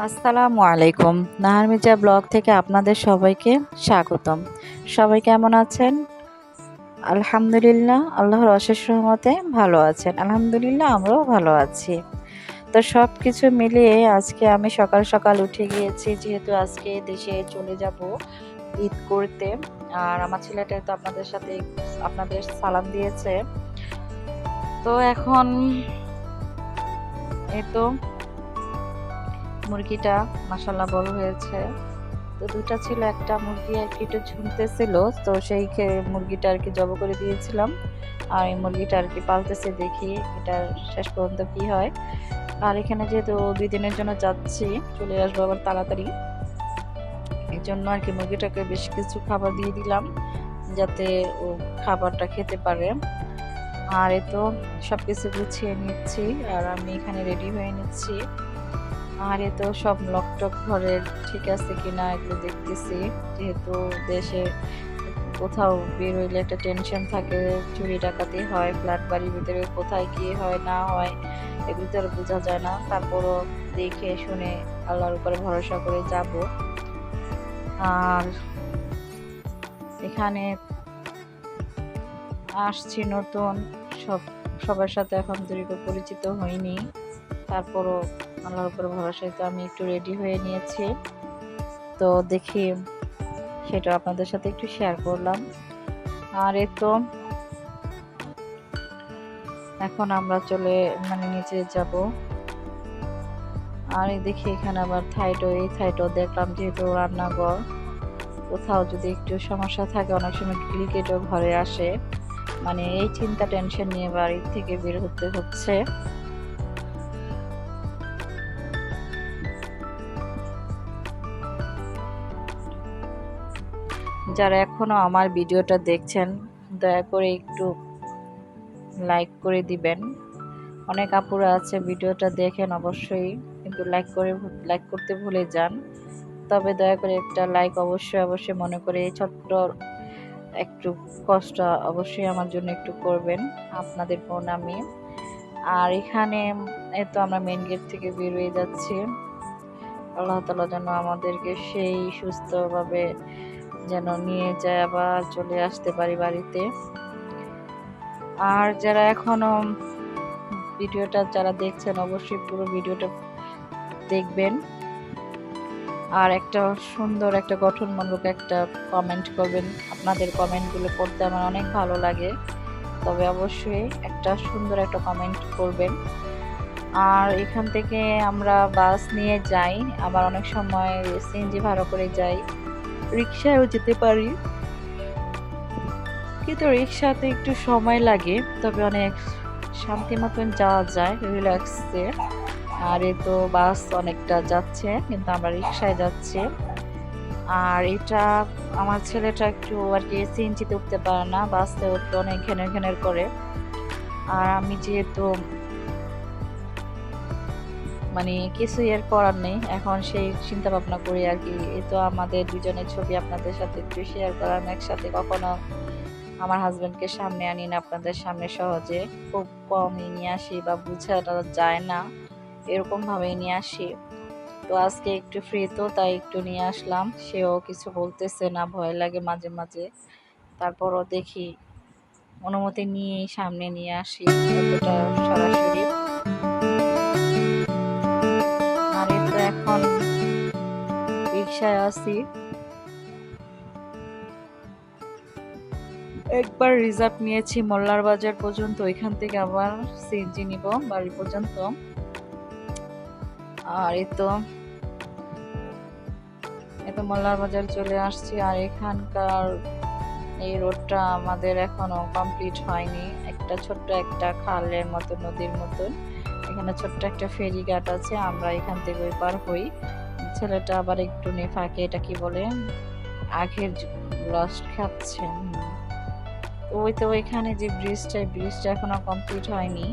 আসসালামু আলাইকুম। নাহার মির্জা ব্লগ থেকে আপনাদের সবাইকে স্বাগতম। সবাই কেমন আছেন? আলহামদুলিল্লাহ, আল্লাহর অশেষ রহমতে ভালো আছেন। আলহামদুলিল্লাহ আমরাও ভালো আছি। তো সবকিছু মিলিয়ে আজকে আমি সকাল সকাল উঠে গিয়েছি, যেহেতু আজকে দেশে চলে যাব ঈদ করতে। আর আমার ছেলেটা তো আপনাদের সালাম দিয়েছে। তো এখন এই তো মুরগিটা মাশাআল্লাহ বড় হয়েছে। তো দুটা ছিল, একটা মুরগি আর কি একটু ঝুমতেছিল, তো সেই মুরগিটা আর কি জব করে দিয়েছিলাম। আর এই মুরগিটা আর কি পালতেছে, দেখি এটার শেষ পর্যন্ত কি হয়। আর এখানে যেহেতু 2 দিনের জন্য যাচ্ছি, চলে আসবো আবার তাড়াতাড়ি, এই জন্য আর কি মুরগিটাকে বেশ কিছু খাবার দিয়ে দিলাম যাতে ও খাবারটা খেতে পারে। আর এই তো সবকিছু গুছিয়ে নিচ্ছি আর আমি এখানে রেডি হয়ে নিচ্ছি। আর এ তো সব লকটক ঘরের ঠিক আছে কিনা এগুলো দেখতেছি, যেহেতু দেশে কোথাও বের হইলে একটা টেনশন থাকে, চুরি ডাকাতি হয়, ফ্ল্যাট বাড়ির ভিতরে কোথায় কি হয় না হয় এগুলো তো আর বোঝা যায় না। তারপরও দেখে শুনে আল্লাহর উপরে ভরসা করে যাব। আর এখানে আসছি নতুন, সবার সাথে এখন দীর্ঘ পরিচিত হইনি, তারপরও আল্লাহর উপর ভরসায় তো আমি একটু রেডি হয়ে নিয়েছি। তো দেখি সেটা আপনাদের সাথে একটু শেয়ার করলাম। আর এই তো এখন আমরা নিচে যাব। আর এই দেখি এখানে আবার এই থাইটো দেখলাম, যেহেতু রান্নাঘর, কোথাও যদি একটু সমস্যা থাকে অনেক সময় ডুপ্লিকেটও ঘরে আসে, এই চিন্তা টেনশন নিয়ে বাড়ি থেকে বের হতে হচ্ছে। যারা এখনো আমার ভিডিওটা দেখছেন দয়া করে একটু লাইক করে দিবেন। অনেক আপুরা আছে ভিডিওটা দেখেন অবশ্যই, কিন্তু লাইক করতে ভুলে যান। তবে দয়া করে একটা লাইক অবশ্যই মনে করে এই ছোট্ট একটু কষ্ট অবশ্যই আমার জন্য একটু করবেন, আপনাদের বোন আমি। আর এখানে তো আমরা মেন গেট থেকে বের হয়ে যাচ্ছি। আল্লাহ তাআলা যেন আমাদেরকে সেই সুস্থভাবে যেন নিয়ে যায়, আবার চলে আসতে পারি বাড়িতে। আর যারা এখনো ভিডিওটা দেখছেন অবশ্যই পুরো ভিডিওটা দেখবেন। আর একটা সুন্দর একটা গঠনমূলক একটা কমেন্ট করবেন, আপনাদের কমেন্টগুলো পড়তে আমার অনেক ভালো লাগে, তবে অবশ্যই একটা সুন্দর একটা কমেন্ট করবেন। আর এখান থেকে আমরা বাস নিয়ে যাই, আবার অনেক সময় সিএনজি ভাড়া করে যাই, রিক্সায়ও যেতে পারি, কিন্তু রিক্সাতে একটু সময় লাগে, তবে অনেক শান্তি মতন যাওয়া যায় রিল্যাক্সে। আর এই তো বাস অনেকটা যাচ্ছে, কিন্তু আমরা রিক্সায় যাচ্ছি। আর এটা আমার ছেলেটা একটু আর কি সিএনজিতে উঠতে পারে না, বাসে উঠতে অনেক ঘেনের করে। আর আমি যেহেতু কিছুই এর করার নেই, এখন সেই চিন্তা ভাবনা করি আর কি। এই তো আমাদের দুজনের ছবি আপনাদের সাথে একটু শেয়ার করার, একসাথে কখনো আমার হাজবেন্ডকে সামনে আনি না আপনাদের সামনে সহজে, খুব কমই নিয়ে আসি বা বুঝাটা যায় না, এরকম ভাবেই নিয়ে আসি। তো আজকে একটু ফ্রি, তো তাই একটু নিয়ে আসলাম। সেও কিছু বলতেছে না, ভয় লাগে মাঝে মাঝে, তারপরও দেখি অনুমতি নিয়েই সামনে নিয়ে আসি এতটা সরাসরি। আর এই তো এখন রিক্সায় আছি, একবার রিজার্ভ নিয়েছি মোল্লার বাজার পর্যন্ত, ওইখান থেকে আবার সিএনজি নিব বাড়ি পর্যন্ত। আর এই তো মোল্লার বাজার চলে আসছি। আর এখানকার এই রোডটা আমাদের এখনো কমপ্লিট হয়নি, একটা ছোট্ট একটা খালের মতো, নদীর মতন, এখানে ছোট্ট একটা ফেরি ঘাট আছে, আমরা এখান থেকে ওই পার হই। ছেলেটা আবার একটু ফাঁকে এটা কি বলে আখের রস খাচ্ছে। তো ওইখানে যে ব্রিজটা এখনো কমপ্লিট হয়নি,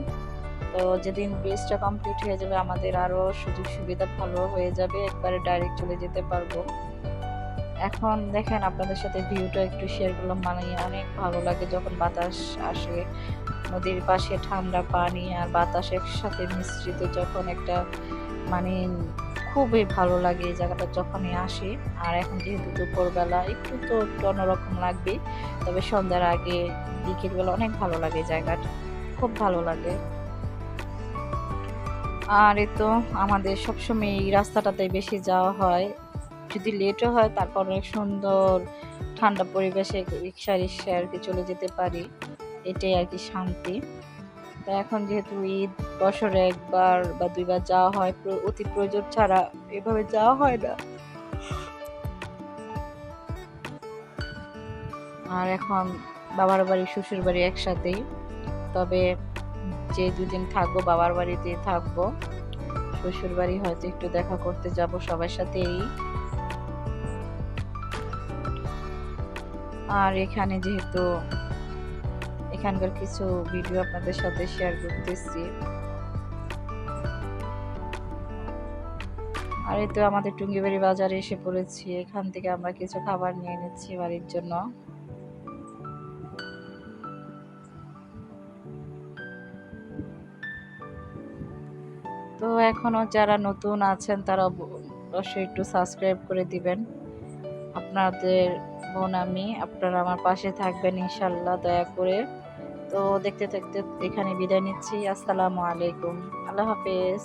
তো যেদিন ব্রিজটা কমপ্লিট হয়ে যাবে আমাদের আরো সুযোগ সুবিধা ভালো হয়ে যাবে, একবারে ডাইরেক্ট চলে যেতে পারবো। এখন দেখেন আপনাদের সাথে ভিউটা একটু শেয়ার করলাম, অনেক ভালো লাগে যখন বাতাস আসে, নদীর পাশে ঠান্ডা পানি আর বাতাস একসাথে মিশ্রিত, যখন একটা মানে খুবই ভালো লাগে এই জায়গাটা যখনই আসি। আর এখন যেহেতু দুপুরবেলা একটু তো একটু অন্যরকম লাগবে, তবে সন্ধ্যার আগে বিকেলবেলা অনেক ভালো লাগে এই জায়গাটা, খুব ভালো লাগে। আর এই তো আমাদের সবসময় এই রাস্তাটাতে বেশি যাওয়া হয়, যদি লেটও হয় তারপর অনেক সুন্দর ঠান্ডা পরিবেশে রিক্সা রিক্সা আর কি চলে যেতে পারি, এটাই আর কি শান্তি। তো এখন যেহেতু ঈদ, বছরে একবার বা দুইবার যাওয়া হয়, অতি প্রয়োজন ছাড়া এভাবে যাওয়া হয় না। আর এখন বাবার বাড়ি শ্বশুর বাড়ি একসাথেই, তবে যে দুদিন থাকবো বাবার বাড়িতে থাকবো, শ্বশুর বাড়ি হয়তো একটু দেখা করতে যাব সবার সাথেই। আর এখানে যেহেতু এখানকার কিছু ভিডিও আপনাদের সাথে শেয়ার করতেছি। আর এই তো আমাদের টুঙ্গিবাড়ি বাজারে এসে পড়েছি, এখান থেকে আমরা কিছু খাবার নিয়ে নিচ্ছি বাড়ির জন্য। তো এখনো যারা নতুন আছেন তারা অবশ্যই একটু সাবস্ক্রাইব করে দিবেন। আপনাদের বোন আমি, আপনারা আমার পাশে থাকবেন ইনশাল্লাহ দয়া করে। তো দেখতে দেখতে এখানে বিদায় নিচ্ছি। আসসালামু আলাইকুম, আল্লাহ হাফেজ।